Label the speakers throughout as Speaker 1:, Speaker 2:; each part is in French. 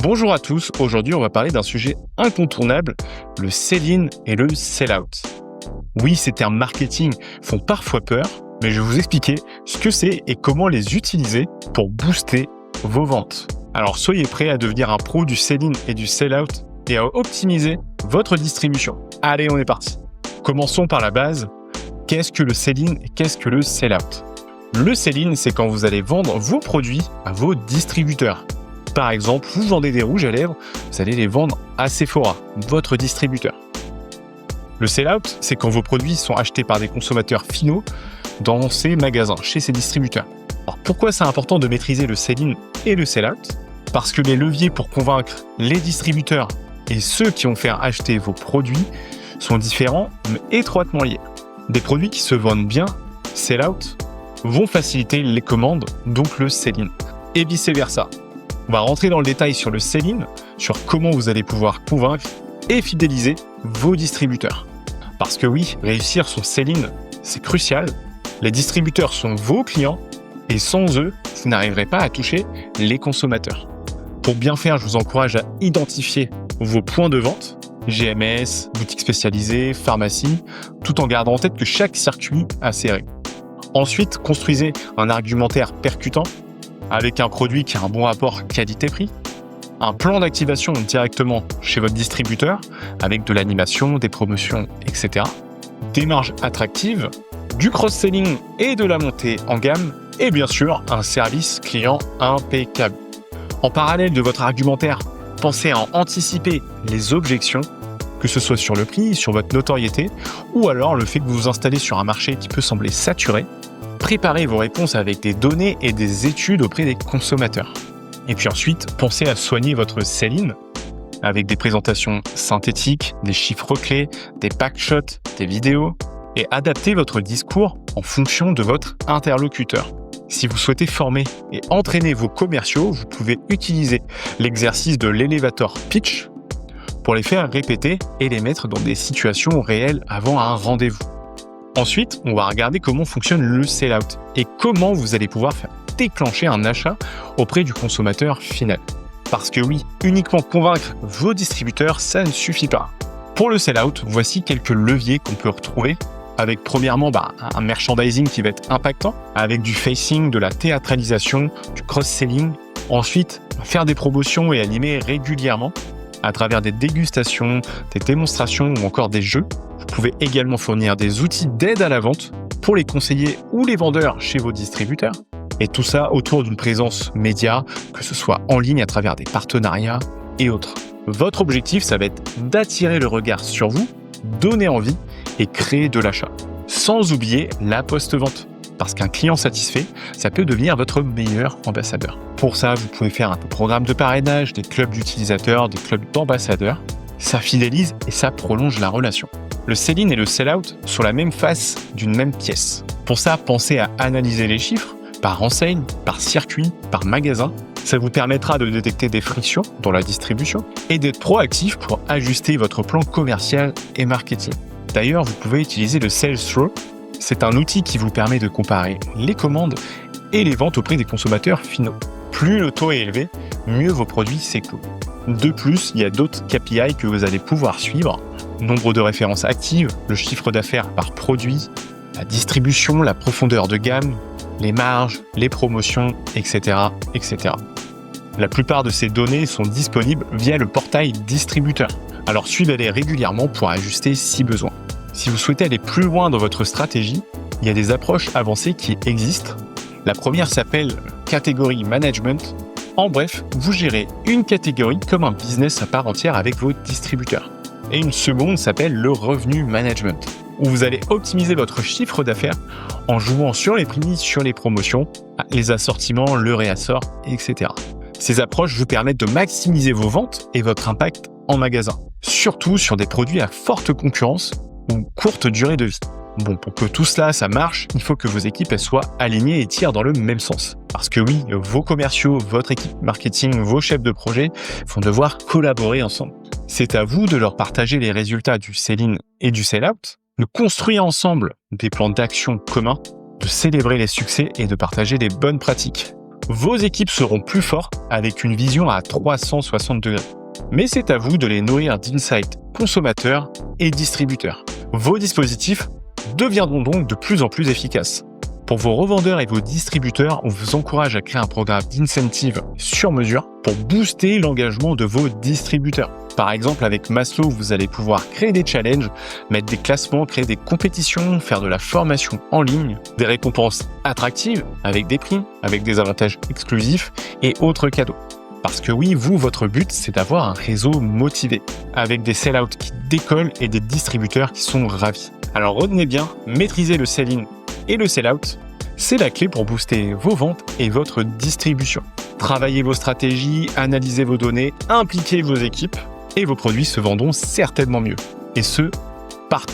Speaker 1: Bonjour à tous, aujourd'hui on va parler d'un sujet incontournable, le sell-in et le sell-out. Oui, ces termes marketing font parfois peur, mais je vais vous expliquer ce que c'est et comment les utiliser pour booster vos ventes. Alors soyez prêts à devenir un pro du sell-in et du sell-out et à optimiser votre distribution. Allez, on est parti. Commençons par la base. Qu'est-ce que le sell-in et qu'est-ce que le sell-out ? Le sell-in, c'est quand vous allez vendre vos produits à vos distributeurs. Par exemple, vous vendez des rouges à lèvres, vous allez les vendre à Sephora, votre distributeur. Le sell-out, c'est quand vos produits sont achetés par des consommateurs finaux dans ces magasins, chez ces distributeurs. Alors pourquoi c'est important de maîtriser le sell-in et le sell-out ? Parce que les leviers pour convaincre les distributeurs et ceux qui vont faire acheter vos produits sont différents mais étroitement liés. Des produits qui se vendent bien, sell-out, vont faciliter les commandes, donc le sell-in, et vice-versa. On va rentrer dans le détail sur le sell-in, sur comment vous allez pouvoir convaincre et fidéliser vos distributeurs. Parce que oui, réussir son sell-in, c'est crucial. Les distributeurs sont vos clients et sans eux, vous n'arriverez pas à toucher les consommateurs. Pour bien faire, je vous encourage à identifier vos points de vente, GMS, boutiques spécialisées, pharmacie, tout en gardant en tête que chaque circuit a ses règles. Ensuite, construisez un argumentaire percutant avec un produit qui a un bon rapport qualité-prix, un plan d'activation directement chez votre distributeur avec de l'animation, des promotions, etc. Des marges attractives, du cross-selling et de la montée en gamme, et bien sûr, un service client impeccable. En parallèle de votre argumentaire, pensez à anticiper les objections, que ce soit sur le prix, sur votre notoriété, ou alors le fait que vous vous installez sur un marché qui peut sembler saturé. Préparez vos réponses avec des données et des études auprès des consommateurs. Et puis ensuite, pensez à soigner votre sell-in avec des présentations synthétiques, des chiffres clés, des backshots, des vidéos, et adaptez votre discours en fonction de votre interlocuteur. Si vous souhaitez former et entraîner vos commerciaux, vous pouvez utiliser l'exercice de l'elevator pitch pour les faire répéter et les mettre dans des situations réelles avant un rendez-vous. Ensuite, on va regarder comment fonctionne le sell-out et comment vous allez pouvoir faire déclencher un achat auprès du consommateur final. Parce que oui, uniquement convaincre vos distributeurs, ça ne suffit pas. Pour le sell-out, voici quelques leviers qu'on peut retrouver avec premièrement un merchandising qui va être impactant, avec du facing, de la théâtralisation, du cross-selling. Ensuite, faire des promotions et animer régulièrement à travers des dégustations, des démonstrations ou encore des jeux. Vous pouvez également fournir des outils d'aide à la vente pour les conseillers ou les vendeurs chez vos distributeurs. Et tout ça autour d'une présence média, que ce soit en ligne à travers des partenariats et autres. Votre objectif, ça va être d'attirer le regard sur vous, donner envie et créer de l'achat. Sans oublier la post-vente. Parce qu'un client satisfait, ça peut devenir votre meilleur ambassadeur. Pour ça, vous pouvez faire un programme de parrainage, des clubs d'utilisateurs, des clubs d'ambassadeurs. Ça fidélise et ça prolonge la relation. Le sell-in et le sell-out sont la même face d'une même pièce. Pour ça, pensez à analyser les chiffres par enseigne, par circuit, par magasin. Ça vous permettra de détecter des frictions dans la distribution et d'être proactif pour ajuster votre plan commercial et marketing. D'ailleurs, vous pouvez utiliser le Sales Through. C'est un outil qui vous permet de comparer les commandes et les ventes auprès des consommateurs finaux. Plus le taux est élevé, mieux vos produits s'écoulent. De plus, il y a d'autres KPI que vous allez pouvoir suivre. Nombre de références actives, le chiffre d'affaires par produit, la distribution, la profondeur de gamme, les marges, les promotions, etc., etc. La plupart de ces données sont disponibles via le portail distributeur. Alors suivez-les régulièrement pour ajuster si besoin. Si vous souhaitez aller plus loin dans votre stratégie, il y a des approches avancées qui existent. La première s'appelle catégorie management. En bref, vous gérez une catégorie comme un business à part entière avec vos distributeurs. Et une seconde s'appelle le revenu management, où vous allez optimiser votre chiffre d'affaires en jouant sur les prix, sur les promotions, les assortiments, le réassort, etc. Ces approches vous permettent de maximiser vos ventes et votre impact en magasin, surtout sur des produits à forte concurrence ou courte durée de vie. Bon, pour que tout cela, ça marche, il faut que vos équipes elles soient alignées et tirent dans le même sens. Parce que oui, vos commerciaux, votre équipe marketing, vos chefs de projet vont devoir collaborer ensemble. C'est à vous de leur partager les résultats du sell-in et du sell-out, de construire ensemble des plans d'action communs, de célébrer les succès et de partager les bonnes pratiques. Vos équipes seront plus fortes avec une vision à 360 degrés. Mais c'est à vous de les nourrir d'insights consommateurs et distributeurs. Vos dispositifs deviendront donc de plus en plus efficaces. Pour vos revendeurs et vos distributeurs, on vous encourage à créer un programme d'incentive sur mesure pour booster l'engagement de vos distributeurs. Par exemple, avec Maslow, vous allez pouvoir créer des challenges, mettre des classements, créer des compétitions, faire de la formation en ligne, des récompenses attractives avec des prix, avec des avantages exclusifs et autres cadeaux. Parce que oui, vous, votre but, c'est d'avoir un réseau motivé, avec des sell-out qui décollent et des distributeurs qui sont ravis. Alors retenez bien, maîtriser le sell-in et le sell-out, c'est la clé pour booster vos ventes et votre distribution. Travaillez vos stratégies, analysez vos données, impliquez vos équipes et vos produits se vendront certainement mieux. Et ce, partout.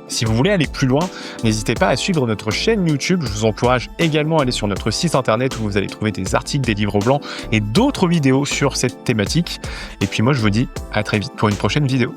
Speaker 1: Si vous voulez aller plus loin, n'hésitez pas à suivre notre chaîne YouTube. Je vous encourage également à aller sur notre site internet où vous allez trouver des articles, des livres blancs et d'autres vidéos sur cette thématique. Et puis moi, je vous dis à très vite pour une prochaine vidéo.